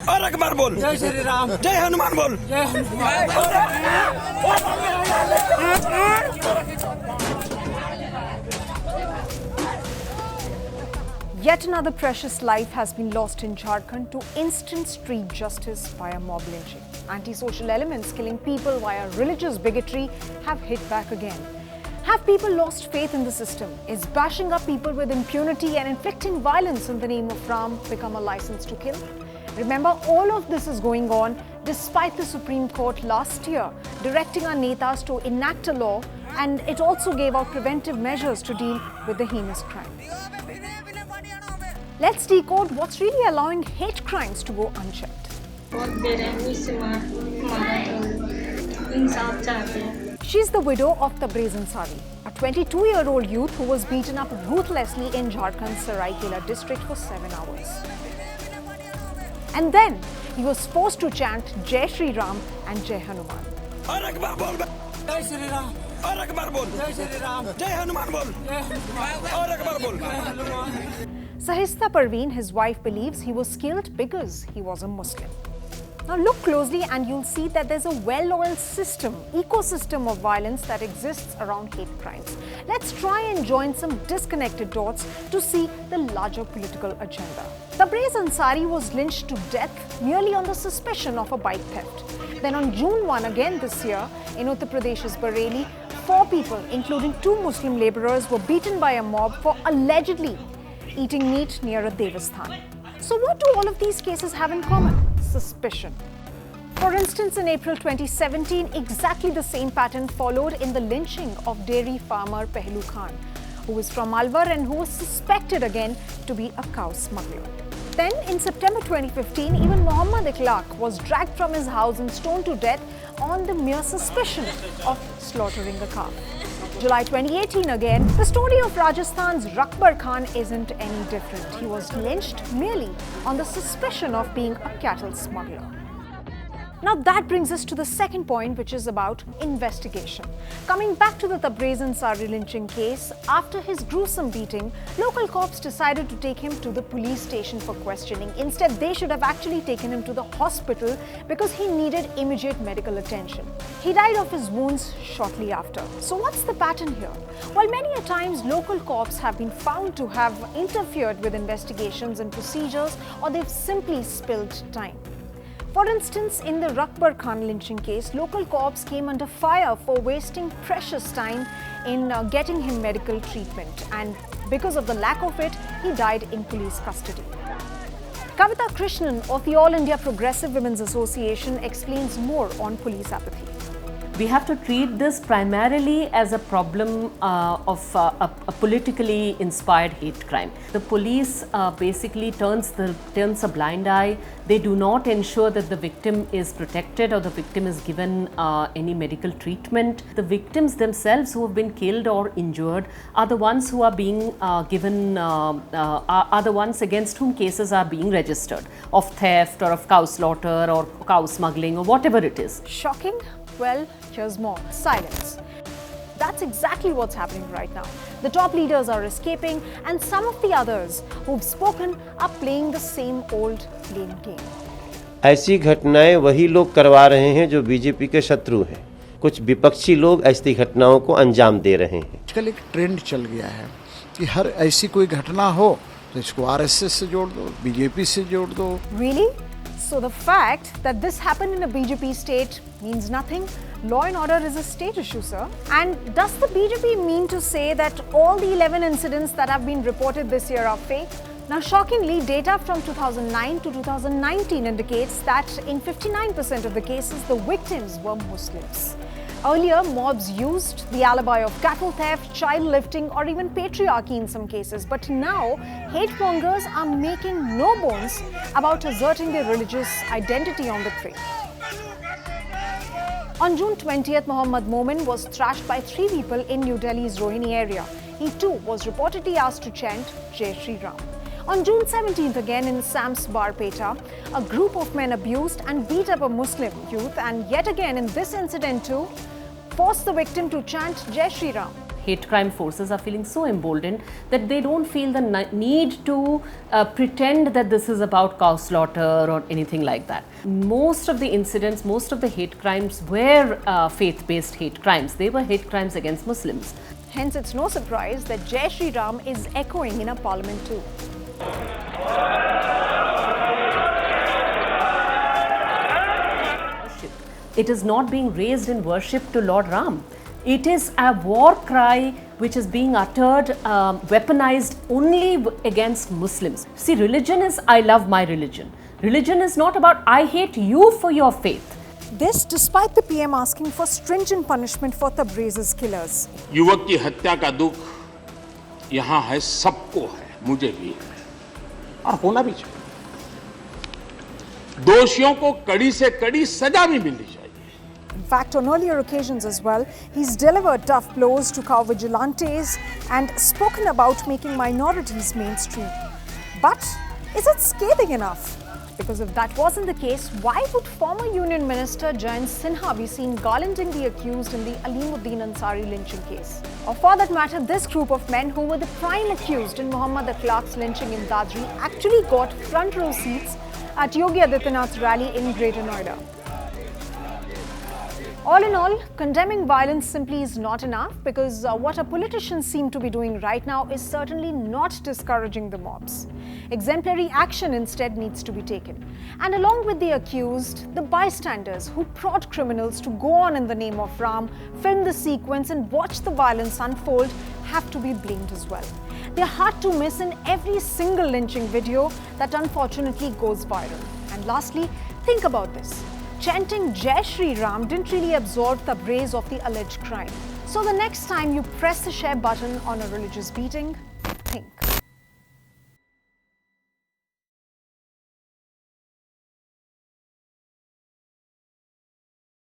और एक बार बोल, जय श्री राम, जय हनुमान बोल। जय Hanuman. Yet another precious life has been lost in Jharkhand to instant street justice via mob lynching. Anti-social elements killing people via religious bigotry have hit back again. Have people lost faith in the system? Is bashing up people with impunity and inflicting violence in the name of Ram become a license to kill? Remember, all of this is going on despite the Supreme Court last year directing our netas to enact a law, and it also gave out preventive measures to deal with the heinous crime. Let's decode what's really allowing hate crimes to go unchecked. She's the widow of Tabriz Ansari, a 22-year-old youth who was beaten up ruthlessly in Jharkhand's Saraikela district for 7 hours. And then he was forced to chant Jai Shri Ram and Jai Hanuman. और एक बार बोल, जय श्री राम, और एक बार बोल, जय श्री राम, जय हनुमान बोल, जय हनुमान, और एक बार बोल। जय Hanuman. Sahista Parveen, his wife, believes he was killed because he was a Muslim. Now look closely and you'll see that there's a well-oiled ecosystem of violence that exists around hate crimes. Let's try and join some disconnected dots to see the larger political agenda. Tabriz Ansari was lynched to death merely on the suspicion of a bike theft. Then on June 1 again this year, in Uttar Pradesh's Bareilly, 4 people, including 2 Muslim labourers, were beaten by a mob for allegedly eating meat near a Devasthan. So what do all of these cases have in common? Suspicion. For instance, in April 2017, exactly the same pattern followed in the lynching of dairy farmer Pehlu Khan, who was from Alwar and who was suspected again to be a cow smuggler. Then, in September 2015, even Muhammad Ikhlaq was dragged from his house and stoned to death on the mere suspicion of slaughtering a calf. July 2018 again, the story of Rajasthan's Rakbar Khan isn't any different. He was lynched merely on the suspicion of being a cattle smuggler. Now that brings us to the second point, which is about investigation. Coming back to the Tabriz Ansari lynching case, after his gruesome beating, local cops decided to take him to the police station for questioning. Instead, they should have actually taken him to the hospital because he needed immediate medical attention. He died of his wounds shortly after. So what's the pattern here? Well, many a times local cops have been found to have interfered with investigations and procedures, or they've simply spilled time. For instance, in the Rakbar Khan lynching case, local cops came under fire for wasting precious time in getting him medical treatment, and because of the lack of it, he died in police custody. Kavita Krishnan of the All India Progressive Women's Association explains more on police apathy. We have to treat this primarily as a problem of a politically inspired hate crime. The police basically turns a blind eye. They do not ensure that the victim is protected or the victim is given any medical treatment. The victims themselves who have been killed or injured are the ones who are being are the ones against whom cases are being registered of theft or of cow slaughter or cow smuggling or whatever it is. Shocking? Well, here's more. Silence. That's exactly what's happening right now. The top leaders are escaping, and some of the others who've spoken are playing the same old lame game. ऐसी घटनाएं वही लोग करवा रहे हैं जो BJP के शत्रु हैं। कुछ विपक्षी लोग ऐसी घटनाओं को अंजाम दे रहे हैं। आजकल एक ट्रेंड चल गया है कि हर ऐसी कोई घटना हो तो इसको आरएसएस से जोड़ दो, बीजेपी से जोड़ दो। Really? So the fact that this happened in a BJP state means nothing? Law and order is a state issue, sir. And does the BJP mean to say that all the 11 incidents that have been reported this year are fake? Now, shockingly, data from 2009 to 2019 indicates that in 59% of the cases, the victims were Muslims. Earlier, mobs used the alibi of cattle theft, child lifting, or even patriarchy in some cases. But now, hate-mongers are making no bones about asserting their religious identity on the trail. On June 20th, Mohammad Momin was thrashed by 3 people in New Delhi's Rohini area. He too was reportedly asked to chant Jai Shri Ram. On June 17th, again in Sam's Barpeta, a group of men abused and beat up a Muslim youth, and yet again in this incident too, forced the victim to chant Jai Shri Ram. hate crime forces are feeling so emboldened that they don't feel the need to pretend that this is about cow slaughter or anything like that. Most of the incidents, most of the hate crimes were faith-based hate crimes. They were hate crimes against Muslims. Hence, it's no surprise that Jai Shri Ram is echoing in our parliament too. It is not being raised in worship to Lord Ram. It is a war cry which is being uttered, weaponized only against Muslims. See, religion is I love my religion. Religion is not about I hate you for your faith. This despite the PM asking for stringent punishment for Tabriz's killers. युवक की हत्या का दुख यहाँ है, सबको है, मुझे भी है और होना भी चाहिए। दोषियों को कड़ी से कड़ी सजा भी मिलनी चाहिए। In fact, on earlier occasions as well, he's delivered tough blows to cow vigilantes and spoken about making minorities mainstream. But is it scathing enough? Because if that wasn't the case, why would former Union Minister Jayant Sinha be seen garlanding the accused in the Alimuddin Ansari lynching case? Or for that matter, this group of men who were the prime accused in Muhammad Akhlaq's lynching in Dadri actually got front row seats at Yogi Adityanath's rally in Greater Noida. All in all, condemning violence simply is not enough because what our politicians seem to be doing right now is certainly not discouraging the mobs. Exemplary action instead needs to be taken. And along with the accused, the bystanders who prod criminals to go on in the name of Ram, film the sequence and watch the violence unfold have to be blamed as well. They're hard to miss in every single lynching video that unfortunately goes viral. And lastly, think about this. Chanting Jai Shri Ram didn't really absorb the braze of the alleged crime. So the next time you press the share button on a religious beating, think.